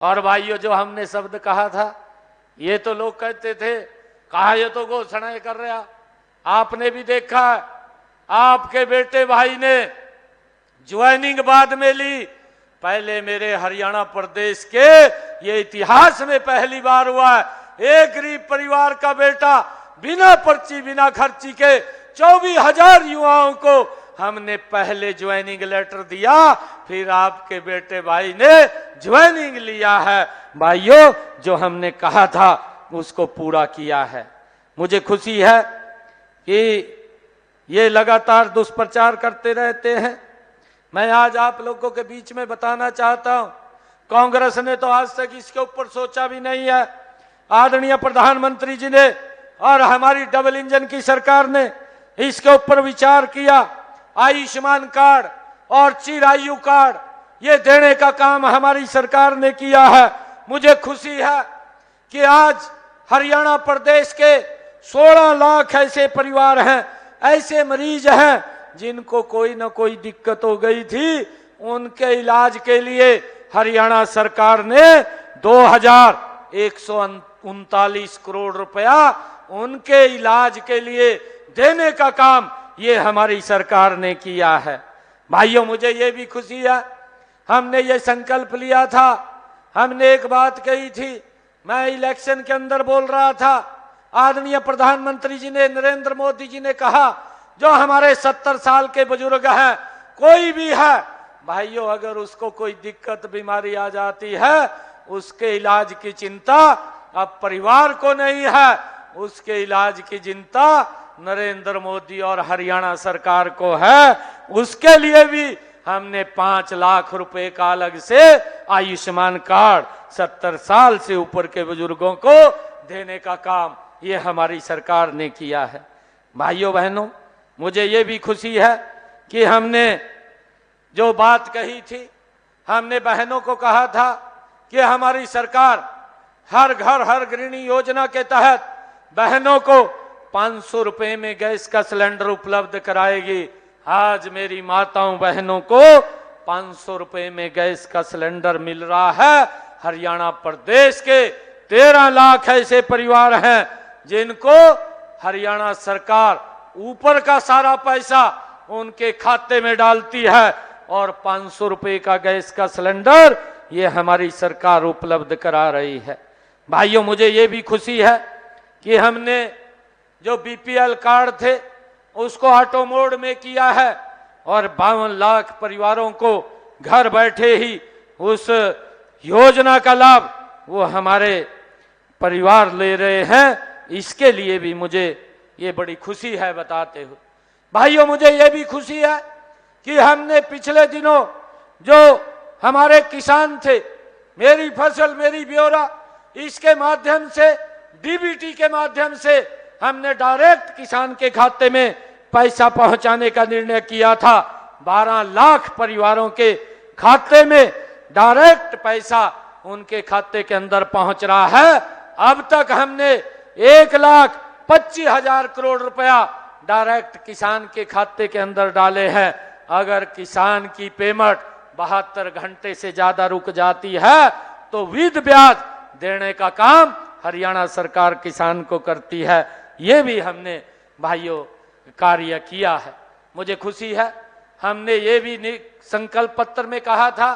और भाइयों, जो हमने शब्द कहा था, ये तो लोग कहते थे कहा ये तो घोषणाएं कर रहा। आपने भी देखा, आपके बेटे भाई ने ज्वाइनिंग बाद में ली। पहले मेरे हरियाणा प्रदेश के ये इतिहास में पहली बार हुआ है, एक गरीब परिवार का बेटा बिना पर्ची बिना खर्ची के 24,000 युवाओं को हमने पहले ज्वाइनिंग लेटर दिया, फिर आपके बेटे भाई ने ज्वाइनिंग लिया है। भाइयों, जो हमने कहा था उसको पूरा किया है। मुझे खुशी है कि ये लगातार दुष्प्रचार करते रहते हैं। मैं आज आप लोगों के बीच में बताना चाहता हूं, कांग्रेस ने तो आज तक इसके ऊपर सोचा भी नहीं है। आदरणीय प्रधानमंत्री जी ने और हमारी डबल इंजन की सरकार ने इसके ऊपर विचार किया। आयुष्मान कार्ड और चिरायु कार्ड ये देने का काम हमारी सरकार ने किया है। मुझे खुशी है कि आज हरियाणा प्रदेश के 16 लाख ऐसे परिवार हैं, ऐसे मरीज हैं जिनको कोई ना कोई दिक्कत हो गई थी। उनके इलाज के लिए हरियाणा सरकार ने 2,139 करोड़ रुपया उनके इलाज के लिए देने का काम ये हमारी सरकार ने किया है। भाइयों, मुझे ये भी खुशी है, हमने ये संकल्प लिया था, हमने एक बात कही थी, मैं इलेक्शन के अंदर बोल रहा था, आदरणीय प्रधानमंत्री जी ने, नरेंद्र मोदी जी ने कहा जो हमारे 70 साल के बुजुर्ग हैं, कोई भी है भाइयों, अगर उसको कोई दिक्कत बीमारी आ जाती है, उसके इलाज की चिंता अब परिवार को नहीं है, उसके इलाज की चिंता नरेंद्र मोदी और हरियाणा सरकार को है। उसके लिए भी हमने 5 लाख रुपए का अलग से आयुष्मान कार्ड 70 साल से ऊपर के बुजुर्गों को देने का काम ये हमारी सरकार ने किया है। भाइयों बहनों, मुझे ये भी खुशी है कि हमने जो बात कही थी, हमने बहनों को कहा था कि हमारी सरकार हर घर हर गृहिणी योजना के तहत बहनों को 500 रुपए में गैस का सिलेंडर उपलब्ध कराएगी। आज मेरी माताओं बहनों को 500 रुपए में गैस का सिलेंडर मिल रहा है। हरियाणा प्रदेश के 13 लाख ऐसे परिवार हैं जिनको हरियाणा सरकार ऊपर का सारा पैसा उनके खाते में डालती है और 500 रुपए का गैस का सिलेंडर ये हमारी सरकार उपलब्ध करा रही है। भाइयों, मुझे ये भी खुशी है कि हमने जो बीपीएल कार्ड थे उसको ऑटो मोड में किया है और 52 लाख परिवारों को घर बैठे ही उस योजना का लाभ वो हमारे परिवार ले रहे हैं। इसके लिए भी मुझे ये बड़ी खुशी है बताते हुए। भाइयों, मुझे ये भी खुशी है कि हमने पिछले दिनों जो हमारे किसान थे, मेरी फसल मेरी ब्यौरा, इसके माध्यम से, डीबीटी के माध्यम से हमने डायरेक्ट किसान के खाते में पैसा पहुंचाने का निर्णय किया था। 12 लाख परिवारों के खाते में डायरेक्ट पैसा उनके खाते के अंदर पहुंच रहा है। अब तक हमने 1,25,000 करोड़ रुपया डायरेक्ट किसान के खाते के अंदर डाले हैं। अगर किसान की पेमेंट 72 घंटे से ज्यादा रुक जाती है तो विद ब्याज देने का काम हरियाणा सरकार किसान को करती है। ये भी हमने भाइयों कार्य किया है। मुझे खुशी है, हमने ये भी संकल्प पत्र में कहा था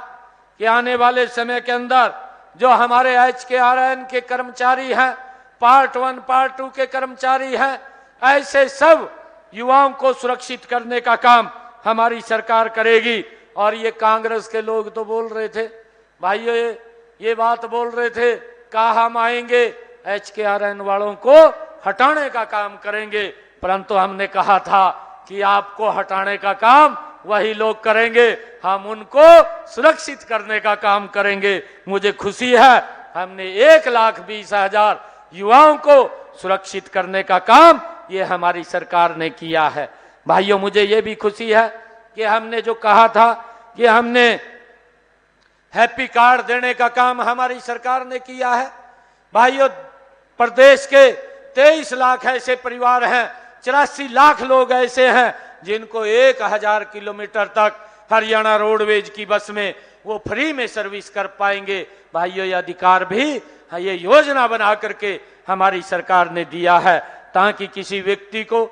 कि आने वाले समय के अंदर जो हमारे HKRN के कर्मचारी हैं, पार्ट 1 पार्ट 2 के कर्मचारी हैं, ऐसे सब युवाओं को सुरक्षित करने का काम हमारी सरकार करेगी। और ये कांग्रेस के लोग तो बोल रहे थे भाइयों, ये बात बोल रहे थे कहा हम आएंगे HKRN वालों को हटाने का काम करेंगे, परंतु हमने कहा था कि आपको हटाने का काम वही लोग करेंगे, हम उनको सुरक्षित करने का काम करेंगे। मुझे खुशी है, हमने 1,20,000 युवाओं को सुरक्षित करने का काम ये हमारी सरकार ने किया है। भाइयों, मुझे ये भी खुशी है कि हमने जो कहा था कि हमने हैप्पी कार्ड देने का काम हमारी सरकार ने किया है। भाइयों, प्रदेश के 23 लाख ऐसे परिवार हैं, 84 लाख लोग ऐसे हैं जिनको 1,000 किलोमीटर तक हरियाणा रोडवेज की बस में वो फ्री में सर्विस कर पाएंगे। भाइयों, ये अधिकार भी ये योजना बना करके हमारी सरकार ने दिया है, ताकि किसी व्यक्ति को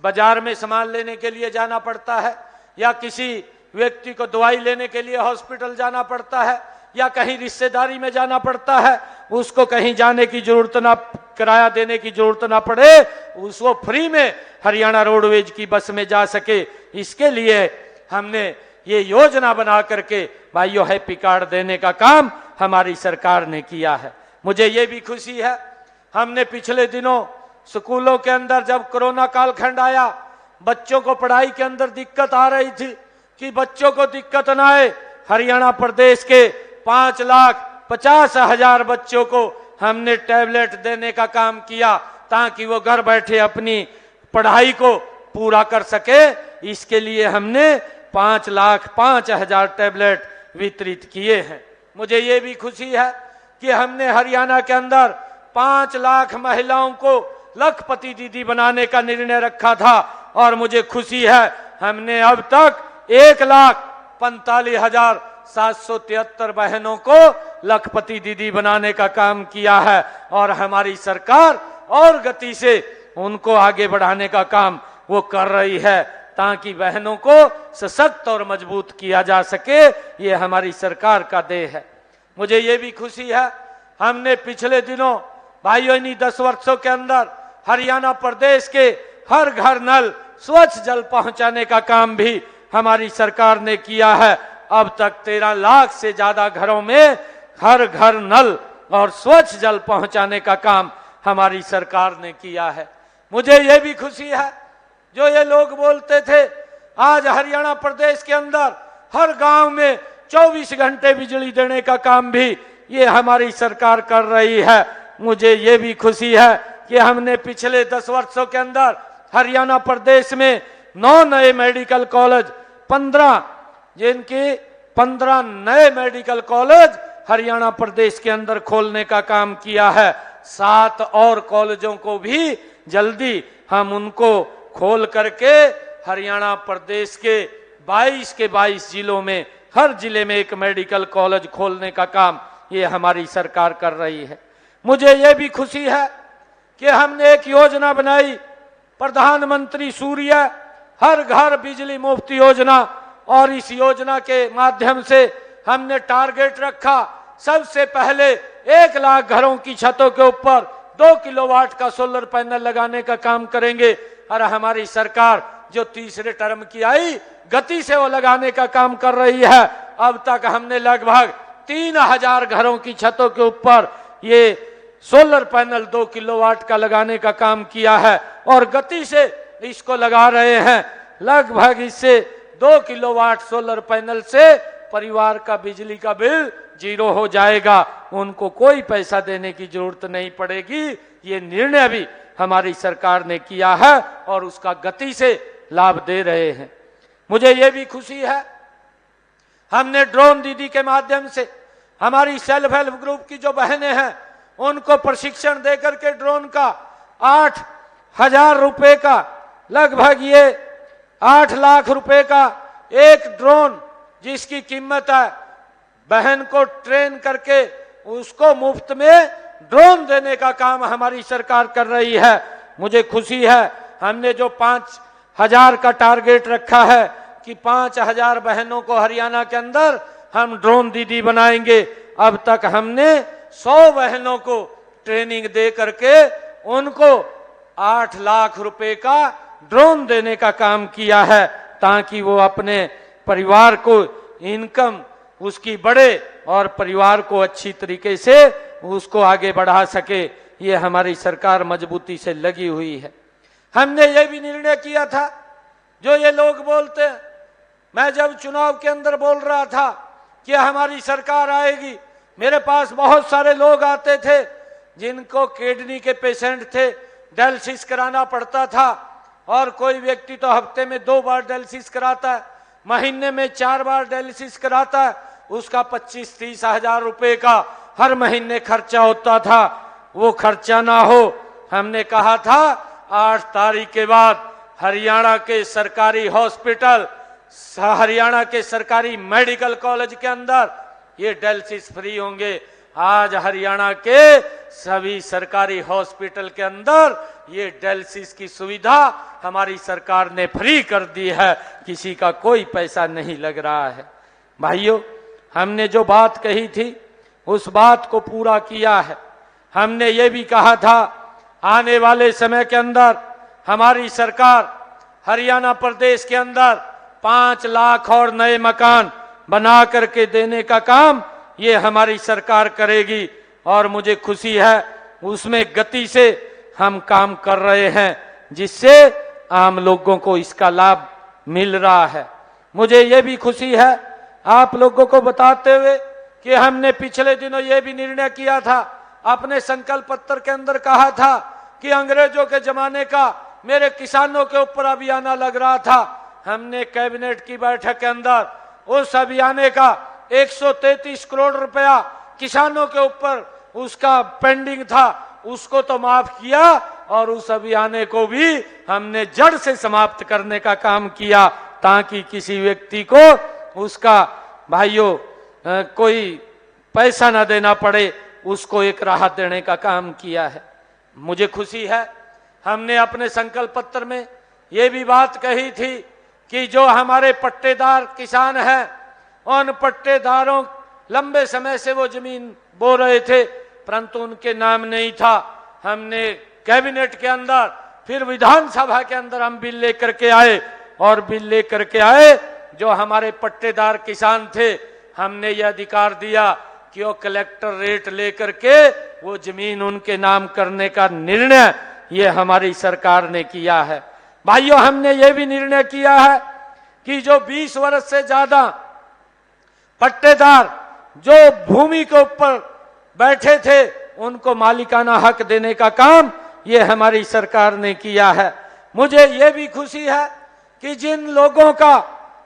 बाजार में सामान लेने के लिए जाना पड़ता है, या किसी व्यक्ति को दवाई लेने के लिए हॉस्पिटल जाना पड़ता है, या कहीं रिश्तेदारी में जाना पड़ता है, उसको कहीं जाने की जरूरत ना, किराया देने की जरूरत ना पड़े, उसको फ्री में हरियाणा रोडवेज की बस में जा सके। इसके लिए हमने ये योजना बना करके भाइयों हैप्पी कार्ड देने का काम हमारी सरकार ने किया है। मुझे ये भी खुशी है, हमने पिछले दिनों स्कूलों के अंदर जब कोरोना कालखंड आया, बच्चों को पढ़ाई के अंदर दिक्कत आ रही थी कि बच्चों को दिक्कत ना आए, हरियाणा प्रदेश के 5,50,000 बच्चों को हमने टैबलेट देने का काम किया, ताकि वो घर बैठे अपनी पढ़ाई को पूरा कर सके। इसके लिए हमने 5,05,000 टैबलेट वितरित किए हैं। मुझे ये भी खुशी है कि हमने हरियाणा के अंदर 5 लाख महिलाओं को लखपति दीदी बनाने का निर्णय रखा था, और मुझे खुशी है हमने अब तक 1,45,773 बहनों को लखपति दीदी बनाने का काम किया है, और हमारी सरकार और गति से उनको आगे बढ़ाने का काम वो कर रही है, ताकि बहनों को सशक्त और मजबूत किया जा सके। ये हमारी सरकार का देह है। मुझे ये भी खुशी है, हमने पिछले दिनों भाइयों इन्हीं 10 वर्षों के अंदर हरियाणा प्रदेश के हर घर नल स्वच्छ जल पहुंचाने का काम भी हमारी सरकार ने किया है। अब तक 13 लाख से ज्यादा घरों में हर घर नल और स्वच्छ जल पहुंचाने का काम हमारी सरकार ने किया है। मुझे ये भी खुशी है, जो ये लोग बोलते थे आज हरियाणा प्रदेश के अंदर हर गांव में 24 घंटे बिजली देने का काम भी ये हमारी सरकार कर रही है। मुझे ये भी खुशी है कि हमने पिछले 10 वर्षों के अंदर हरियाणा प्रदेश में 9 नए मेडिकल कॉलेज, 15 नए मेडिकल कॉलेज हरियाणा प्रदेश के अंदर खोलने का काम किया है। 7 और कॉलेजों को भी जल्दी हम उनको खोल करके हरियाणा प्रदेश के 22 जिलों में हर जिले में एक मेडिकल कॉलेज खोलने का काम ये हमारी सरकार कर रही है। मुझे ये भी खुशी है कि हमने एक योजना बनाई, प्रधानमंत्री सूर्य हर घर बिजली मुफ्त योजना, और इस योजना के माध्यम से हमने टारगेट रखा, सबसे पहले 1 लाख घरों की छतों के ऊपर 2 किलोवाट का सोलर पैनल लगाने का काम करेंगे। और हमारी सरकार जो तीसरे टर्म की आई, गति से वो लगाने का काम कर रही है। अब तक हमने लगभग 3,000 घरों की छतों के ऊपर ये सोलर पैनल 2 किलोवाट का लगाने का काम किया है, और गति से इसको लगा रहे हैं। लगभग इससे 2 किलोवाट सोलर पैनल से परिवार का बिजली का बिल 0 हो जाएगा, उनको कोई पैसा देने की जरूरत नहीं पड़ेगी। ये निर्णय भी हमारी सरकार ने किया है और उसका गति से लाभ दे रहे हैं। मुझे ये भी खुशी है, हमने ड्रोन दीदी के माध्यम से हमारी सेल्फ हेल्प ग्रुप की जो बहनें हैं उनको प्रशिक्षण देकर के ड्रोन का 8,000 रुपए का, लगभग ये 8 लाख रुपए का एक ड्रोन जिसकी कीमत है, बहन को ट्रेन करके उसको मुफ्त में ड्रोन देने का काम हमारी सरकार कर रही है। मुझे खुशी है, हमने जो 5,000 का टारगेट रखा है कि 5,000 बहनों को हरियाणा के अंदर हम ड्रोन दीदी बनाएंगे, अब तक हमने 100 बहनों को ट्रेनिंग दे करके उनको 8 लाख रुपए का ड्रोन देने का काम किया है, ताकि वो अपने परिवार को इनकम उसकी बढ़े और परिवार को अच्छी तरीके से उसको आगे बढ़ा सके। ये हमारी सरकार मजबूती से लगी हुई है। हमने ये भी निर्णय किया था, जो ये लोग बोलते हैं, मैं जब चुनाव के अंदर बोल रहा था कि हमारी सरकार आएगी, मेरे पास बहुत सारे लोग आते थे जिनको किडनी के पेशेंट थे, डायलिसिस कराना पड़ता था, और कोई व्यक्ति तो हफ्ते में 2 बार डायलिसिस कराता है, महीने में 4 बार डायलिसिस कराता है, उसका 25-30 हजार रुपए का हर महीने खर्चा होता था। वो खर्चा ना हो, हमने कहा था 8 तारीख के बाद हरियाणा के सरकारी हॉस्पिटल हरियाणा के सरकारी मेडिकल कॉलेज के अंदर ये डायलिसिस फ्री होंगे। आज हरियाणा के सभी सरकारी हॉस्पिटल के अंदर ये डायलिसिस की सुविधा हमारी सरकार ने फ्री कर दी है, किसी का कोई पैसा नहीं लग रहा है। भाइयों, हमने जो बात कही थी उस बात को पूरा किया है। हमने ये भी कहा था आने वाले समय के अंदर हमारी सरकार हरियाणा प्रदेश के अंदर 5 लाख और नए मकान बना करके देने का काम ये हमारी सरकार करेगी। और मुझे खुशी है उसमें गति से हम काम कर रहे हैं, जिससे आम लोगों को इसका लाभ मिल रहा है। मुझे ये भी खुशी है आप लोगों को बताते हुए कि हमने पिछले दिनों ये भी निर्णय किया था, अपने संकल्प पत्र के अंदर कहा था कि अंग्रेजों के जमाने का मेरे किसानों के ऊपर अभियान लग रहा था। हमने कैबिनेट की बैठक के अंदर उस अभियान का 133 करोड़ रुपया किसानों के ऊपर उसका पेंडिंग था, उसको तो माफ किया और उस अभियान को भी हमने जड़ से समाप्त करने का काम किया, ताकि किसी व्यक्ति को उसका भाइयों कोई पैसा ना देना पड़े, उसको एक राहत देने का काम किया है। मुझे खुशी है हमने अपने संकल्प पत्र में ये भी बात कही थी कि जो हमारे पट्टेदार किसान हैं, उन पट्टेदारों लंबे समय से वो जमीन बो रहे थे परंतु उनके नाम नहीं था। हमने कैबिनेट के अंदर फिर विधानसभा के अंदर हम बिल लेकर के आए और बिल लेकर के आए जो हमारे पट्टेदार किसान थे, हमने ये अधिकार दिया कि वो कलेक्टर रेट लेकर के वो जमीन उनके नाम करने का निर्णय ये हमारी सरकार ने किया है। भाइयों, हमने ये भी निर्णय किया है कि जो 20 वर्ष से ज्यादा पट्टेदार जो भूमि के ऊपर बैठे थे उनको मालिकाना हक देने का काम ये हमारी सरकार ने किया है। मुझे ये भी खुशी है कि जिन लोगों का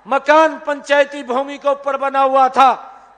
मकान पंचायती भूमि के ऊपर बना हुआ था,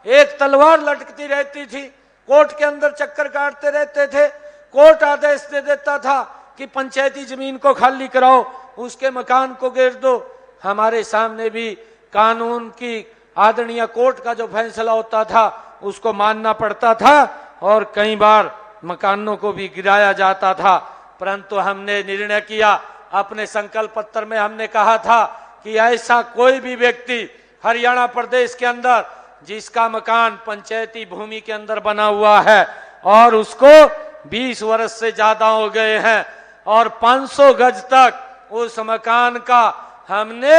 एक तलवार लटकती रहती थी, कोर्ट के अंदर चक्कर काटते रहते थे, कोर्ट आदेश दे देता था कि पंचायती जमीन को खाली कराओ, उसके मकान को गिर दो। हमारे सामने भी कानून की आदरणीय कोर्ट का जो फैसला होता था उसको मानना पड़ता था और कई बार मकानों को भी गिराया जाता था। परंतु हमने निर्णय किया, अपने संकल्प पत्र में हमने कहा था कि ऐसा कोई भी व्यक्ति हरियाणा प्रदेश के अंदर जिसका मकान पंचायती भूमि के अंदर बना हुआ है और उसको 20 वर्ष से ज्यादा हो गए हैं और 500 गज तक उस मकान का हमने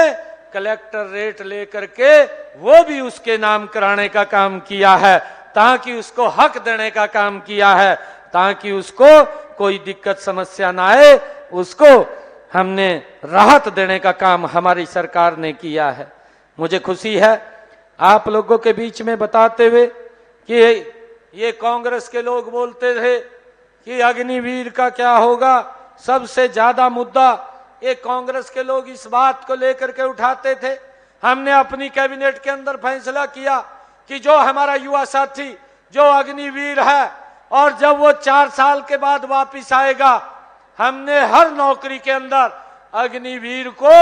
कलेक्टर रेट लेकर के वो भी उसके नाम कराने का काम किया है, ताकि उसको हक देने का काम किया है, ताकि उसको कोई दिक्कत समस्या ना आए, उसको हमने राहत देने का काम हमारी सरकार ने किया है। मुझे खुशी है आप लोगों के बीच में बताते हुए कि ये कांग्रेस के लोग बोलते थे कि अग्निवीर का क्या होगा, सबसे ज्यादा मुद्दा ये कांग्रेस के लोग इस बात को लेकर के उठाते थे। हमने अपनी कैबिनेट के अंदर फैसला किया कि जो हमारा युवा साथी जो अग्निवीर है और जब वो 4 साल के बाद वापिस आएगा, हमने हर नौकरी के अंदर अग्निवीर को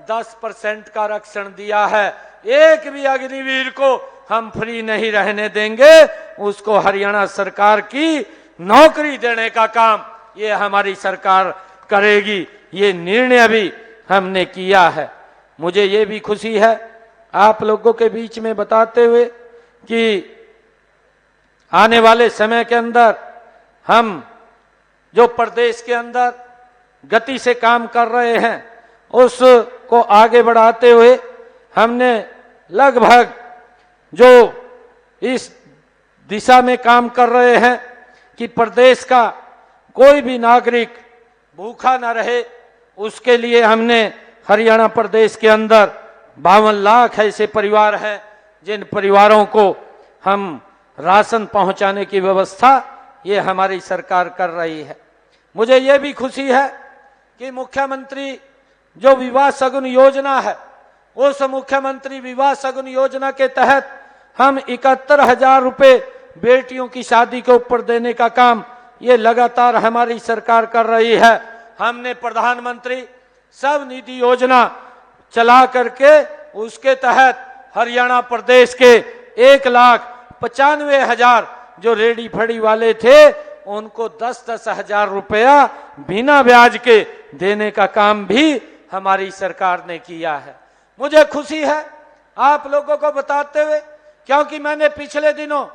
10% का आरक्षण दिया है। एक भी अग्निवीर को हम फ्री नहीं रहने देंगे, उसको हरियाणा सरकार की नौकरी देने का काम ये हमारी सरकार करेगी। ये निर्णय भी हमने किया है। मुझे ये भी खुशी है आप लोगों के बीच में बताते हुए कि आने वाले समय के अंदर हम जो प्रदेश के अंदर गति से काम कर रहे हैं उसको आगे बढ़ाते हुए हमने लगभग जो इस दिशा में काम कर रहे हैं कि प्रदेश का कोई भी नागरिक भूखा न रहे, उसके लिए हमने हरियाणा प्रदेश के अंदर 52 लाख ऐसे परिवार हैं जिन परिवारों को हम राशन पहुंचाने की व्यवस्था ये हमारी सरकार कर रही है। मुझे ये भी खुशी है कि मुख्यमंत्री जो विवाह शगुन योजना है, उस मुख्यमंत्री विवाह शगुन योजना के तहत हम 71,000 रुपए बेटियों की शादी के ऊपर देने का काम ये लगातार हमारी सरकार कर रही है। हमने प्रधानमंत्री सब निधि योजना चला करके उसके तहत हरियाणा प्रदेश के 1,95,000 जो रेडी फड़ी वाले थे उनको 10-10 हजार रुपया बिना ब्याज के देने का काम भी हमारी सरकार ने किया है। मुझे खुशी है आप लोगों को बताते हुए, क्योंकि मैंने पिछले दिनों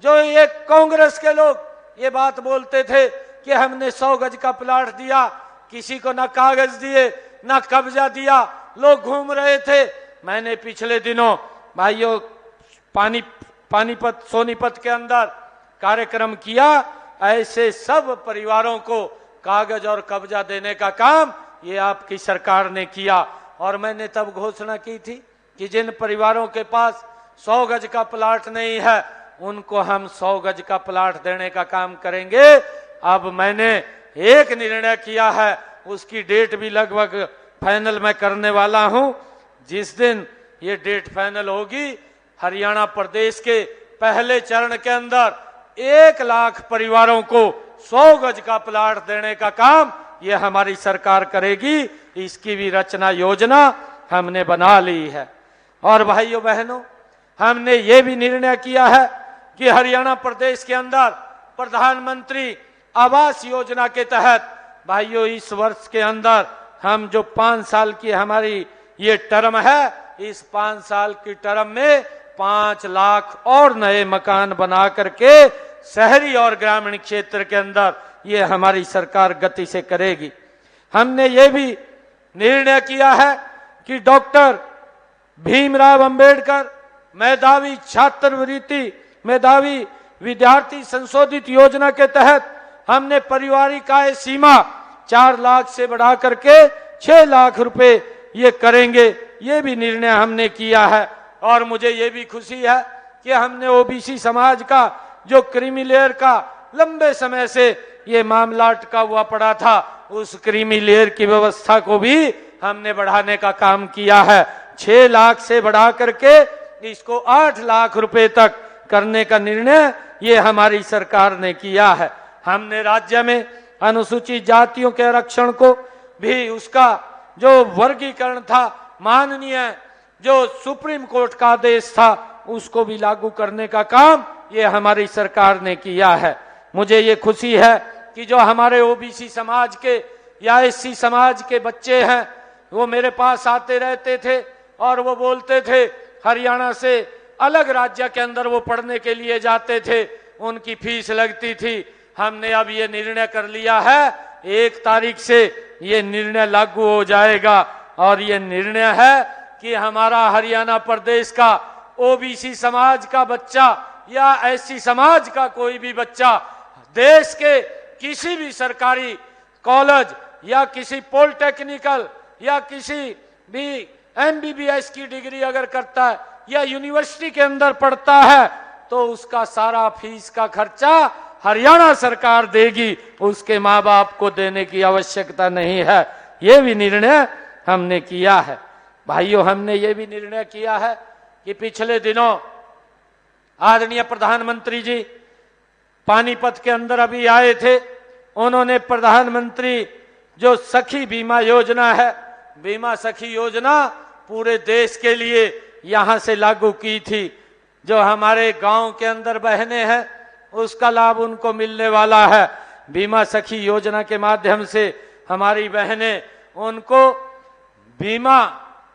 जो ये कांग्रेस के लोग ये बात बोलते थे कि हमने 100 गज का प्लाट दिया, किसी को ना कागज दिए ना कब्जा दिया, लोग घूम रहे थे। मैंने पिछले दिनों भाइयों पानीपत सोनीपत के अंदर कार्यक्रम किया, ऐसे सब परिवारों को कागज और कब्जा देने का काम ये आपकी सरकार ने किया। और मैंने तब घोषणा की थी कि जिन परिवारों के पास 100 गज का प्लाट नहीं है उनको हम 100 गज का प्लाट देने का काम करेंगे। अब मैंने एक निर्णय किया है, उसकी डेट भी लगभग फाइनल मैं करने वाला हूं। जिस दिन ये डेट फाइनल होगी, हरियाणा प्रदेश के पहले चरण के अंदर 1 लाख परिवारों को 100 गज का प्लाट देने का काम ये हमारी सरकार करेगी। इसकी भी रचना योजना हमने बना ली है। और भाइयों बहनों, हमने ये भी निर्णय किया है कि हरियाणा प्रदेश के अंदर प्रधानमंत्री आवास योजना के तहत भाइयों इस वर्ष के अंदर हम जो 5 साल की हमारी ये टर्म है, इस 5 साल की टर्म में 5 लाख और नए मकान बना करके शहरी और ग्रामीण क्षेत्र के अंदर ये हमारी सरकार गति से करेगी। हमने ये भी निर्णय किया है कि डॉक्टर भीमराव अंबेडकर मेधावी छात्रवृत्ति मेधावी विद्यार्थी संशोधित योजना के तहत हमने पारिवारिक आय सीमा 4 लाख से बढ़ा करके 6 लाख रुपए ये करेंगे। ये भी निर्णय हमने किया है। और मुझे ये भी खुशी है कि हमने ओबीसी समाज का जो क्रीमी लेयर का लंबे समय से ये मामला अटका हुआ पड़ा था, उस क्रीमी लेयर की व्यवस्था को भी हमने बढ़ाने का काम किया है। 6 लाख से बढ़ा करके इसको 8 लाख रुपए तक करने का निर्णय ये हमारी सरकार ने किया है। हमने राज्य में अनुसूचित जातियों के आरक्षण को भी उसका जो वर्गीकरण था, माननीय जो सुप्रीम कोर्ट का आदेश था, उसको भी लागू करने का काम ये हमारी सरकार ने किया है। मुझे ये खुशी है कि जो हमारे ओबीसी समाज के या एससी समाज के बच्चे हैं, वो मेरे पास आते रहते थे और वो बोलते थे हरियाणा से अलग राज्य के अंदर वो पढ़ने के लिए जाते थे, उनकी फीस लगती थी। हमने अब ये निर्णय कर लिया है 1 तारीख से ये निर्णय लागू हो जाएगा। और ये निर्णय है कि हमारा हरियाणा प्रदेश का ओबीसी समाज का बच्चा या एससी समाज का कोई भी बच्चा देश के किसी भी सरकारी कॉलेज या किसी पॉलिटेक्निकल या किसी भी एमबीबीएस की डिग्री अगर करता है या यूनिवर्सिटी के अंदर पढ़ता है तो उसका सारा फीस का खर्चा हरियाणा सरकार देगी, उसके माँ बाप को देने की आवश्यकता नहीं है। ये भी निर्णय हमने किया है। भाइयों, हमने ये भी निर्णय किया है कि पिछले दिनों आदरणीय प्रधानमंत्री जी पानीपत के अंदर अभी आए थे। उन्होंने प्रधानमंत्री जो सखी बीमा योजना है, बीमा सखी योजना पूरे देश के लिए यहां से लागू की थी। जो हमारे गांव के अंदर बहनें हैं उसका लाभ उनको मिलने वाला है। बीमा सखी योजना के माध्यम से हमारी बहनें, उनको बीमा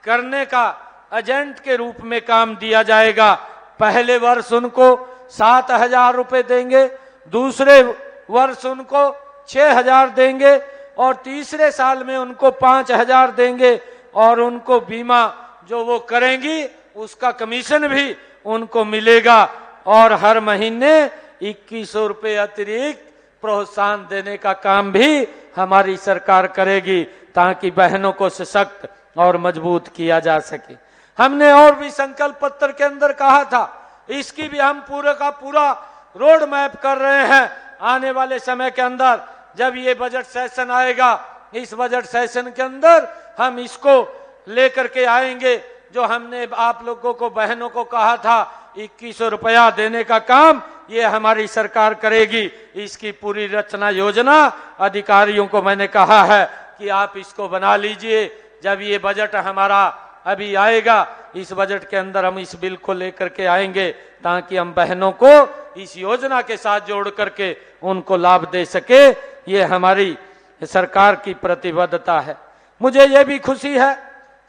करने का एजेंट के रूप में काम दिया जाएगा। पहले वर्ष उनको 7,000 रुपए देंगे, दूसरे वर्ष उनको 6,000 देंगे और तीसरे साल में उनको 5,000 देंगे। और उनको बीमा जो वो करेंगी उसका कमीशन भी उनको मिलेगा। और हर महीने 2100 रुपए अतिरिक्त प्रोत्साहन देने का काम भी हमारी सरकार करेगी, ताकि बहनों को सशक्त और मजबूत किया जा सके। हमने और भी संकल्प पत्र के अंदर कहा था, इसकी भी हम पूरा का पूरा रोड मैप कर रहे हैं। आने वाले समय के अंदर जब ये बजट सेशन आएगा, इस बजट सेशन के अंदर हम इसको लेकर के आएंगे। जो हमने आप लोगों को, बहनों को कहा था 2100 रुपया देने का काम, ये हमारी सरकार करेगी। इसकी पूरी रचना योजना अधिकारियों को मैंने कहा है कि आप इसको बना लीजिए। जब ये बजट हमारा अभी आएगा। इस बजट के अंदर हम इस बिल को लेकर के आएंगे ताकि हम बहनों को इस योजना के साथ जोड़ करके उनको लाभ दे सके। ये हमारी सरकार की प्रतिबद्धता है। मुझे ये भी खुशी है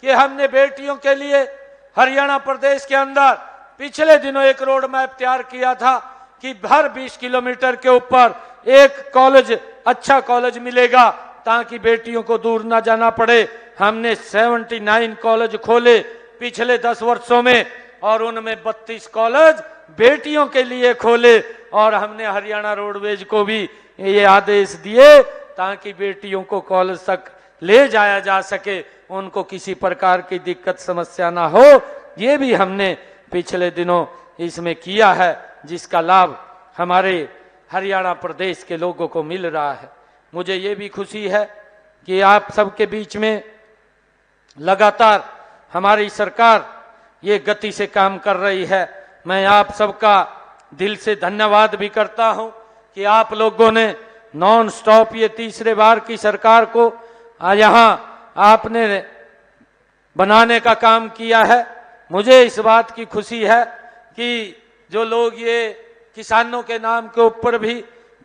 कि हमने बेटियों के लिए हरियाणा प्रदेश के अंदर पिछले दिनों एक रोड मैप तैयार किया था कि हर 20 किलोमीटर के ऊपर एक कॉलेज, अच्छा कॉलेज मिलेगा ताकि बेटियों को दूर ना जाना पड़े। हमने 79 कॉलेज खोले पिछले 10 वर्षों में और उनमें 32 कॉलेज बेटियों के लिए खोले। और हमने हरियाणा रोडवेज को भी ये आदेश दिए ताकि बेटियों को कॉलेज तक ले जाया जा सके, उनको किसी प्रकार की दिक्कत समस्या ना हो। ये भी हमने पिछले दिनों इसमें किया है, जिसका लाभ हमारे हरियाणा प्रदेश के लोगों को मिल रहा है। मुझे ये भी खुशी है कि आप सबके बीच में लगातार हमारी सरकार ये गति से काम कर रही है। मैं आप सबका दिल से धन्यवाद भी करता हूं कि आप लोगों ने नॉन स्टॉप ये तीसरे बार की सरकार को यहाँ आपने बनाने का काम किया है। मुझे इस बात की खुशी है कि जो लोग ये किसानों के नाम के ऊपर भी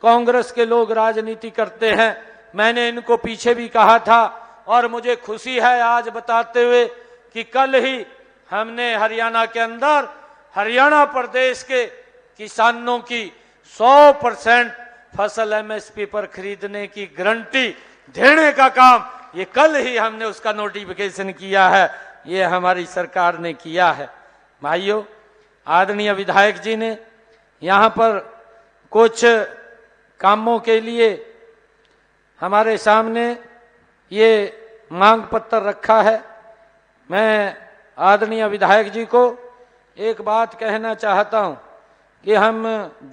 कांग्रेस के लोग राजनीति करते हैं, मैंने इनको पीछे भी कहा था और मुझे खुशी है आज बताते हुए कि कल ही हमने हरियाणा के अंदर हरियाणा प्रदेश के किसानों की 100% फसल एमएसपी पर खरीदने की गारंटी देने का काम ये कल ही हमने उसका नोटिफिकेशन किया है। ये हमारी सरकार ने किया है। भाइयों, आदरणीय विधायक जी ने यहाँ पर कुछ कामों के लिए हमारे सामने ये मांग पत्र रखा है। मैं आदरणीय विधायक जी को एक बात कहना चाहता हूँ कि हम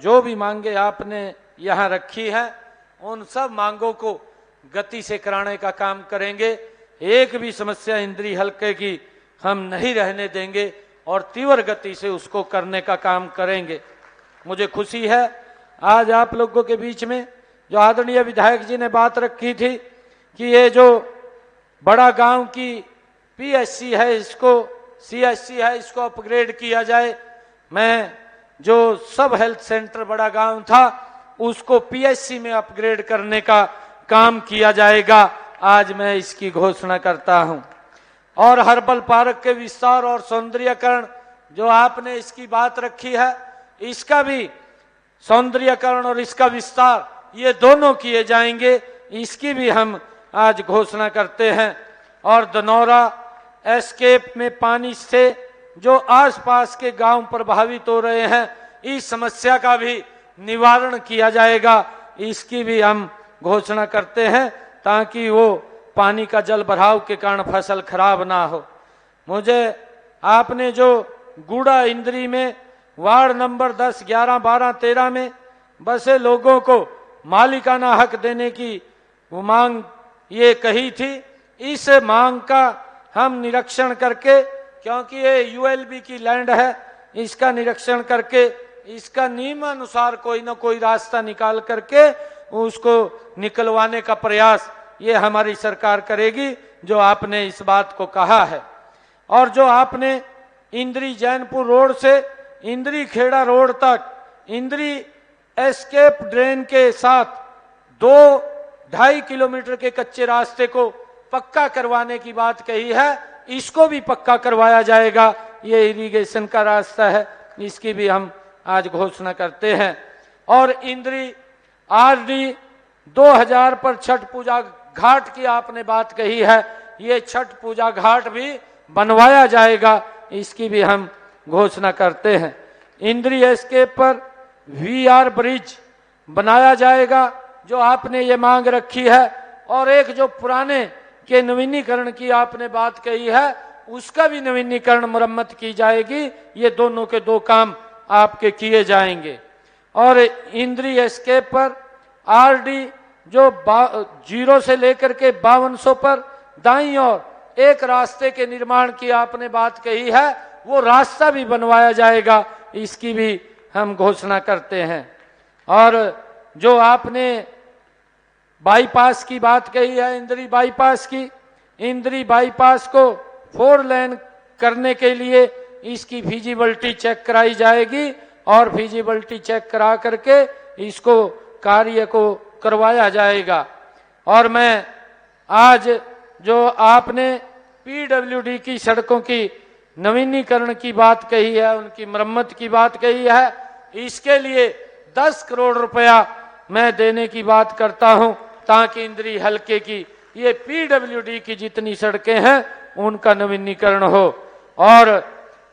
जो भी मांगे आपने यहाँ रखी है उन सब मांगों को गति से कराने का काम करेंगे। एक भी समस्या इंद्री हलके की हम नहीं रहने देंगे और तीव्र गति से उसको करने का काम करेंगे। मुझे खुशी है आज आप लोगों के बीच में जो आदरणीय विधायक जी ने बात रखी थी कि ये जो बड़ा गांव की पीएचसी है, इसको सीएचसी है, इसको अपग्रेड किया जाए। मैं जो सब हेल्थ सेंटर बड़ा गांव था उसको पीएचसी में अपग्रेड करने का काम किया जाएगा। आज मैं इसकी घोषणा करता हूं। और हर्बल पार्क के विस्तार और सौंदर्यकरण जो आपने इसकी बात रखी है, इसका भी सौंदर्यकरण और इसका विस्तार ये दोनों किए जाएंगे। इसकी भी हम आज घोषणा करते हैं। और धनौरा एस्केप में पानी से जो आसपास के गांव प्रभावित हो रहे हैं, इस समस्या का भी निवारण किया जाएगा। इसकी भी हम घोषणा करते हैं ताकि वो पानी का जल भराव के कारण फसल खराब ना हो। मुझे आपने जो गुड़ा इंद्री में वार्ड नंबर 10, 11, 12, 13 में बसे लोगों को मालिकाना हक देने की वो मांग ये कही थी, इस मांग का हम निरीक्षण करके, क्योंकि ये यूएलबी की लैंड है, इसका निरीक्षण करके इसका नियमानुसार कोई ना कोई रास्ता निकाल करके उसको निकलवाने का प्रयास ये हमारी सरकार करेगी, जो आपने इस बात को कहा है। और जो आपने इंद्री जैनपुर रोड से इंद्री खेड़ा रोड तक इंद्री एस्केप ड्रेन के साथ 2-2.5 किलोमीटर के कच्चे रास्ते को पक्का करवाने की बात कही है, इसको भी पक्का करवाया जाएगा। ये इरिगेशन का रास्ता है, इसकी भी हम आज घोषणा करते हैं। और इंद्री आरडी 2000 पर छठ पूजा घाट की आपने बात कही है, ये छठ पूजा घाट भी बनवाया जाएगा, इसकी भी हम घोषणा करते हैं। इंद्री एस्केप पर वीआर ब्रिज बनाया जाएगा, जो आपने ये मांग रखी है। और एक जो पुराने के नवीनीकरण की आपने बात कही है, उसका भी नवीनीकरण मरम्मत की जाएगी। ये दोनों के दो काम आपके किए जाएंगे। और इंद्री एस्केप पर आरडी जो 0 से लेकर के 5200 पर दाईं ओर एक रास्ते के निर्माण की आपने बात कही है, वो रास्ता भी बनवाया जाएगा, इसकी भी हम घोषणा करते हैं। और जो आपने बाईपास की बात कही है, इंद्री बाईपास की, इंद्री बाईपास को 4 लेन करने के लिए इसकी फिजिबिलिटी चेक कराई जाएगी और फिजिबिलिटी चेक करा करके इसको कार्य को करवाया जाएगा। और मैं आज जो आपने पीडब्ल्यूडी की सड़कों की नवीनीकरण की बात कही है, उनकी मरम्मत की बात कही है, इसके लिए 10 करोड़ रुपया मैं देने की बात करता हूं ताकि इंद्री हलके की ये पीडब्ल्यूडी की जितनी सड़कें हैं उनका नवीनीकरण हो। और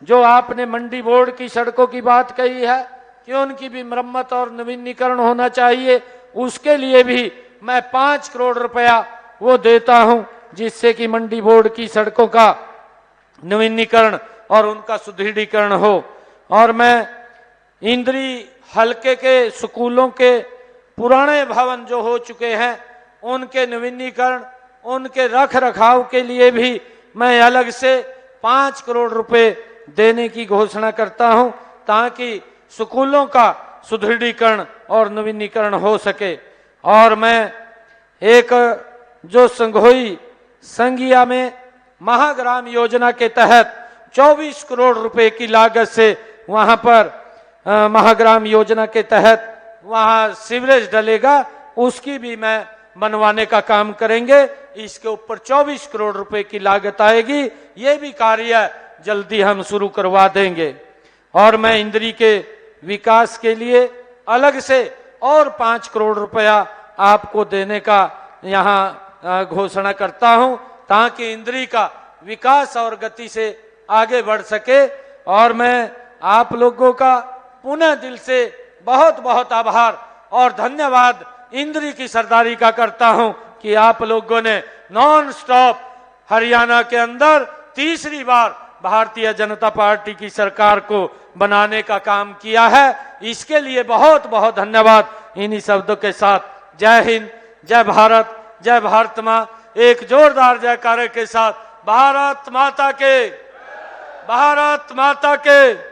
जो आपने मंडी बोर्ड की सड़कों की बात कही है कि उनकी भी मरम्मत और नवीनीकरण होना चाहिए, उसके लिए भी मैं 5 करोड़ रुपया वो देता हूं जिससे कि मंडी बोर्ड की सड़कों का नवीनीकरण और उनका सुदृढ़ीकरण हो। और मैं इंद्री हलके के स्कूलों के पुराने भवन जो हो चुके हैं उनके नवीनीकरण, उनके रख रखाव के लिए भी मैं अलग से 5 करोड़ रुपए देने की घोषणा करता हूं ताकि स्कूलों का सुदृढ़ीकरण और नवीनीकरण हो सके। और मैं एक जो संघोई संघिया में महाग्राम योजना के तहत 24 करोड़ रुपए की लागत से वहां पर महाग्राम योजना के तहत वहां सीवरेज डलेगा, उसकी भी मैं बनवाने का काम करेंगे। इसके ऊपर 24 करोड़ रुपए की लागत आएगी, ये भी कार्य जल्दी हम शुरू करवा देंगे। और मैं इंद्री के विकास के लिए अलग से और 5 करोड़ रुपया आपको देने का यहाँ घोषणा करता हूं ताकि इंद्री का विकास और गति से आगे बढ़ सके। और मैं आप लोगों का पुनः दिल से बहुत बहुत आभार और धन्यवाद इंद्री की सरदारी का करता हूं कि आप लोगों ने नॉन स्टॉप हरियाणा के अंदर तीसरी बार भारतीय जनता पार्टी की सरकार को बनाने का काम किया है। इसके लिए बहुत बहुत धन्यवाद। इन्हीं शब्दों के साथ जय हिंद, जय भारत, जय भारत मां। एक जोरदार जयकारे के साथ भारत माता के, भारत माता के।